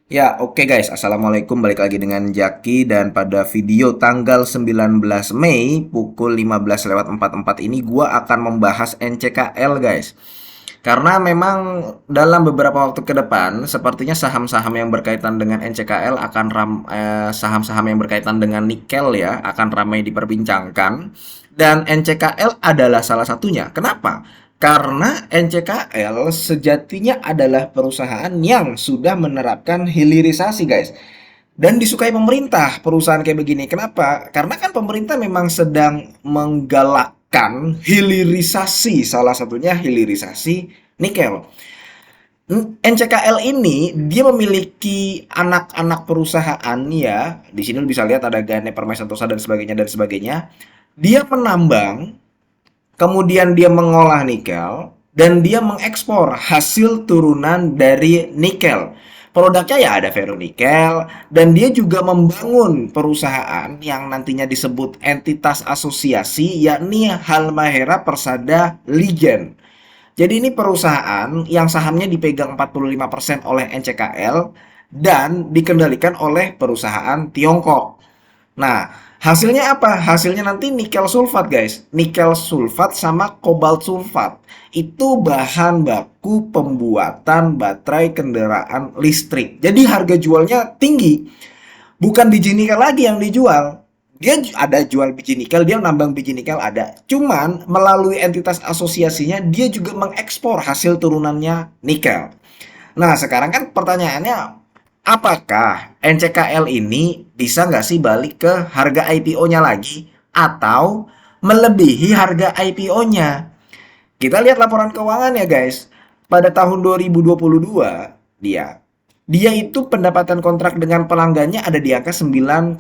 Ya, oke guys. Assalamualaikum. Balik lagi dengan Jaki dan pada video tanggal 19 Mei pukul 15:44 ini gua akan membahas NCKL guys. Karena memang dalam beberapa waktu ke depan sepertinya saham-saham yang berkaitan dengan NCKL akan saham-saham yang berkaitan dengan nikel ya akan ramai diperbincangkan dan NCKL adalah salah satunya. Kenapa? Karena NCKL sejatinya adalah perusahaan yang sudah menerapkan hilirisasi, guys. Dan disukai pemerintah perusahaan kayak begini. Kenapa? Karena kan pemerintah memang sedang menggalakkan hilirisasi, salah satunya hilirisasi nikel. NCKL ini dia memiliki anak-anak perusahaan ya. Di sini lu bisa lihat ada Gane Permai Sentosa dan sebagainya dan sebagainya. Dia menambang, kemudian dia mengolah nikel, dan dia mengekspor hasil turunan dari nikel. Produknya ya ada ferronikel, dan dia juga membangun perusahaan yang nantinya disebut entitas asosiasi, yakni Halmahera Persada Ligen. Jadi ini perusahaan yang sahamnya dipegang 45% oleh NCKL dan dikendalikan oleh perusahaan Tiongkok. Nah, hasilnya apa? Hasilnya nanti nikel sulfat, guys. Nikel sulfat sama kobalt sulfat. Itu bahan baku pembuatan baterai kendaraan listrik. Jadi harga jualnya tinggi. Bukan biji nikel lagi yang dijual. Dia ada jual biji nikel, dia nambang biji nikel ada. Cuman melalui entitas asosiasinya dia juga mengekspor hasil turunannya nikel. Nah, sekarang kan pertanyaannya, apakah NCKL ini bisa nggak sih balik ke harga IPO-nya lagi atau melebihi harga IPO-nya? Kita lihat laporan keuangan ya guys. Pada tahun 2022 dia itu pendapatan kontrak dengan pelanggannya ada di angka 9,5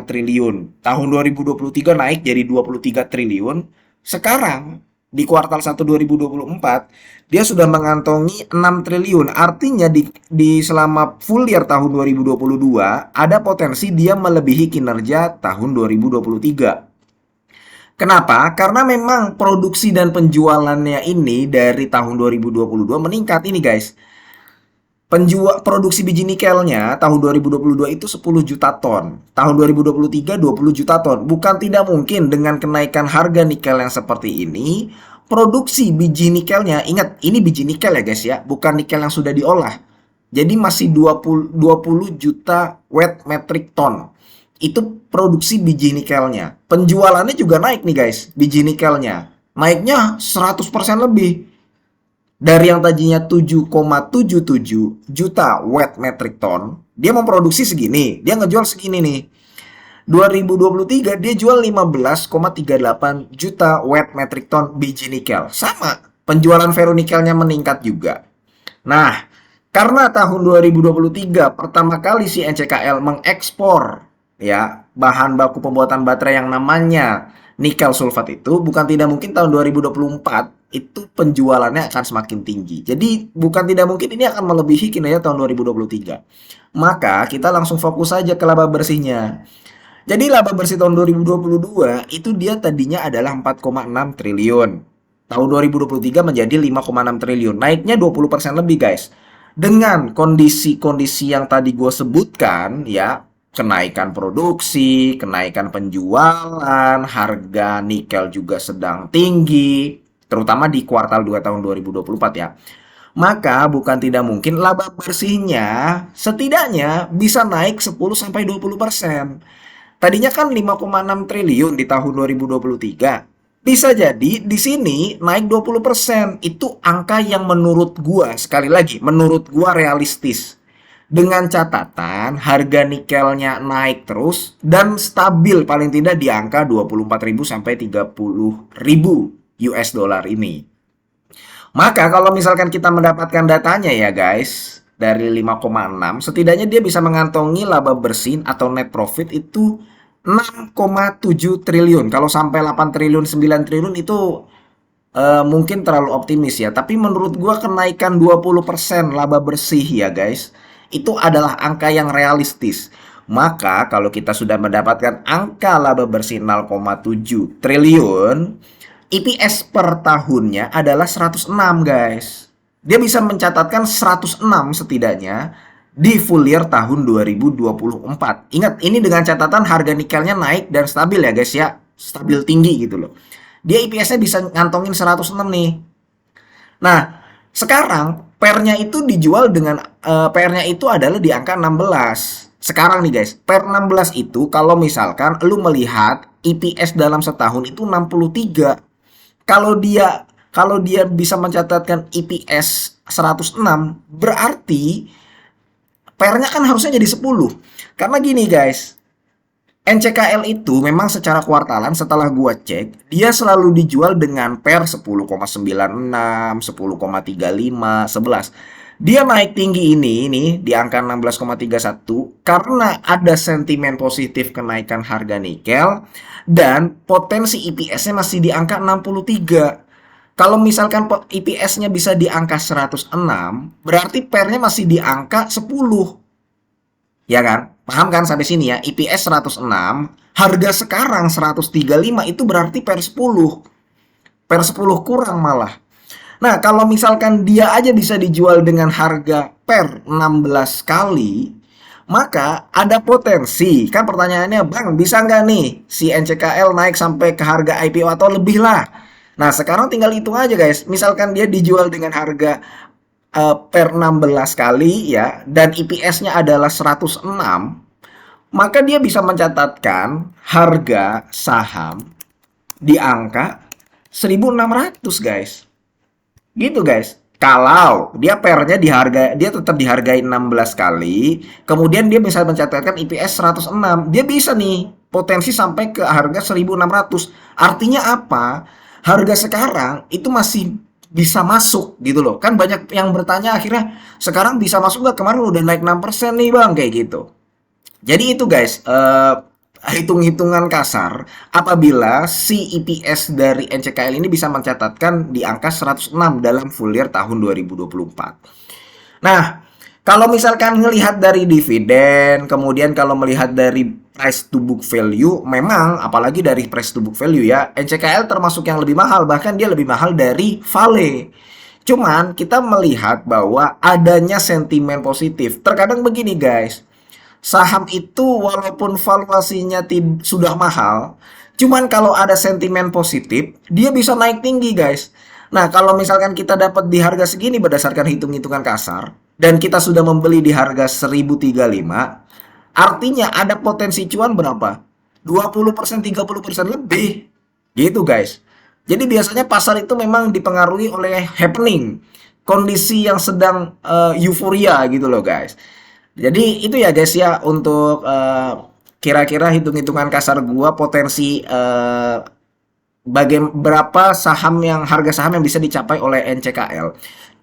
triliun. Tahun 2023 naik jadi 23 triliun. Sekarang di kuartal 1 2024 dia sudah mengantongi 6 triliun. Artinya di selama full year tahun 2022 ada potensi dia melebihi kinerja tahun 2023. Kenapa? Karena memang produksi dan penjualannya ini dari tahun 2022 meningkat ini guys. Produksi biji nikelnya tahun 2022 itu 10 juta ton. Tahun 2023 20 juta ton. Bukan tidak mungkin dengan kenaikan harga nikel yang seperti ini, produksi biji nikelnya, ingat ini biji nikel ya guys ya, bukan nikel yang sudah diolah. Jadi masih 20 juta wet metric ton. Itu produksi biji nikelnya. Penjualannya juga naik nih guys, biji nikelnya. Naiknya 100% lebih. Dari yang tadinya 7,77 juta wet metric ton, dia memproduksi segini, dia ngejual segini nih. 2023 dia jual 15,38 juta wet metric ton biji nikel. Sama, penjualan ferronikelnya meningkat juga. Nah, karena tahun 2023 pertama kali si NCKL mengekspor ya bahan baku pembuatan baterai yang namanya nikel sulfat itu, bukan tidak mungkin tahun 2024 itu penjualannya akan semakin tinggi. Jadi bukan tidak mungkin ini akan melebihi kinerja tahun 2023. Maka kita langsung fokus saja ke laba bersihnya. Jadi laba bersih tahun 2022 itu dia tadinya adalah 4,6 triliun. Tahun 2023 menjadi 5,6 triliun. Naiknya 20% lebih guys. Dengan kondisi-kondisi yang tadi gue sebutkan ya, kenaikan produksi, kenaikan penjualan, harga nikel juga sedang tinggi, terutama di kuartal 2 tahun 2024 ya. Maka bukan tidak mungkin laba bersihnya setidaknya bisa naik 10 sampai 20%. Tadinya kan 5,6 triliun di tahun 2023. Bisa jadi di sini naik 20%. Itu angka yang menurut gua, sekali lagi, menurut gua realistis. Dengan catatan harga nikelnya naik terus dan stabil paling tidak di angka 24.000 sampai 30.000 US dollar ini. Maka kalau misalkan kita mendapatkan datanya ya guys, dari 5,6 setidaknya dia bisa mengantongi laba bersih atau net profit itu 6,7 triliun. Kalau sampai 8 triliun, 9 triliun itu mungkin terlalu optimis ya. Tapi menurut gua kenaikan 20% laba bersih ya guys, itu adalah angka yang realistis. Maka kalau kita sudah mendapatkan angka laba bersih 0,7 triliun, EPS per tahunnya adalah 106 guys. Dia bisa mencatatkan 106 setidaknya di full year tahun 2024. Ingat, ini dengan catatan harga nikelnya naik dan stabil ya guys ya. Stabil tinggi gitu loh. Dia IPS-nya bisa ngantongin 106 nih. Nah, sekarang pair-nya itu dijual dengan pair-nya itu adalah di angka 16. Sekarang nih guys, pair 16 itu kalau misalkan lu melihat EPS dalam setahun itu 63. Kalau dia bisa mencatatkan EPS 106, berarti pair-nya kan harusnya jadi 10. Karena gini guys, NCKL itu memang secara kuartalan setelah gua cek, dia selalu dijual dengan pair 10,96, 10,35, 11. Dia naik tinggi ini di angka 16,31 karena ada sentimen positif kenaikan harga nikel dan potensi IPS-nya masih di angka 63. Kalau misalkan IPS-nya bisa di angka 106, berarti pair-nya masih di angka 10. Ya kan? Paham kan sampai sini ya? IPS 106, harga sekarang 135 itu berarti per 10. Per 10 kurang malah. Nah, kalau misalkan dia aja bisa dijual dengan harga per 16 kali, maka ada potensi. Kan pertanyaannya, Bang, bisa nggak nih si NCKL naik sampai ke harga IPO atau lebih lah? Nah, sekarang tinggal hitung aja guys. Misalkan dia dijual dengan harga per 16 kali ya dan IPS-nya adalah 106, maka dia bisa mencatatkan harga saham di angka 1.600 guys. Gitu guys. Kalau dia pairnya dia tetap dihargai 16 kali, kemudian dia bisa mencatatkan IPS 106, dia bisa nih potensi sampai ke harga 1.600. Artinya apa? Harga sekarang itu masih bisa masuk gitu loh. Kan banyak yang bertanya akhirnya, sekarang bisa masuk nggak? Kemarin udah naik 6% nih bang, kayak gitu. Jadi itu guys, hitung-hitungan kasar apabila si EPS dari NCKL ini bisa mencatatkan di angka 106 dalam full year tahun 2024. Nah, kalau misalkan ngelihat dari dividen, kemudian kalau melihat dari price to book value, memang apalagi dari price to book value ya, NCKL termasuk yang lebih mahal, bahkan dia lebih mahal dari Vale. Cuman kita melihat bahwa adanya sentimen positif. Terkadang begini guys, saham itu walaupun valuasinya sudah mahal, cuman kalau ada sentimen positif, dia bisa naik tinggi guys. Nah, kalau misalkan kita dapat di harga segini berdasarkan hitung-hitungan kasar, dan kita sudah membeli di harga 1035, artinya ada potensi cuan berapa? 20%, 30% lebih. Gitu guys. Jadi biasanya pasar itu memang dipengaruhi oleh happening, kondisi yang sedang euforia gitu loh guys. Jadi itu ya guys ya untuk kira-kira hitung-hitungan kasar gua potensi berapa harga saham yang bisa dicapai oleh NCKL.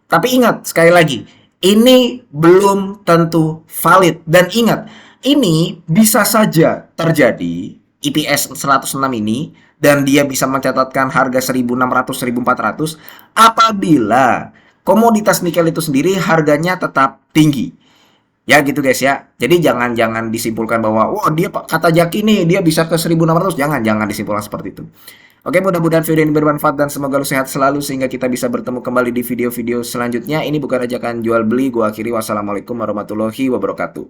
Tapi ingat sekali lagi, ini belum tentu valid dan ingat, ini bisa saja terjadi IPS 106 ini dan dia bisa mencatatkan harga 1.600 1.400 apabila komoditas nikel itu sendiri harganya tetap tinggi. Ya gitu guys ya. Jadi jangan disimpulkan bahwa wah dia kata Jaki nih dia bisa ke 1.600, jangan disimpulkan seperti itu. Oke, mudah-mudahan video ini bermanfaat dan semoga lu sehat selalu sehingga kita bisa bertemu kembali di video-video selanjutnya. Ini bukan ajakan jual beli, gua akhiri. Wassalamualaikum warahmatullahi wabarakatuh.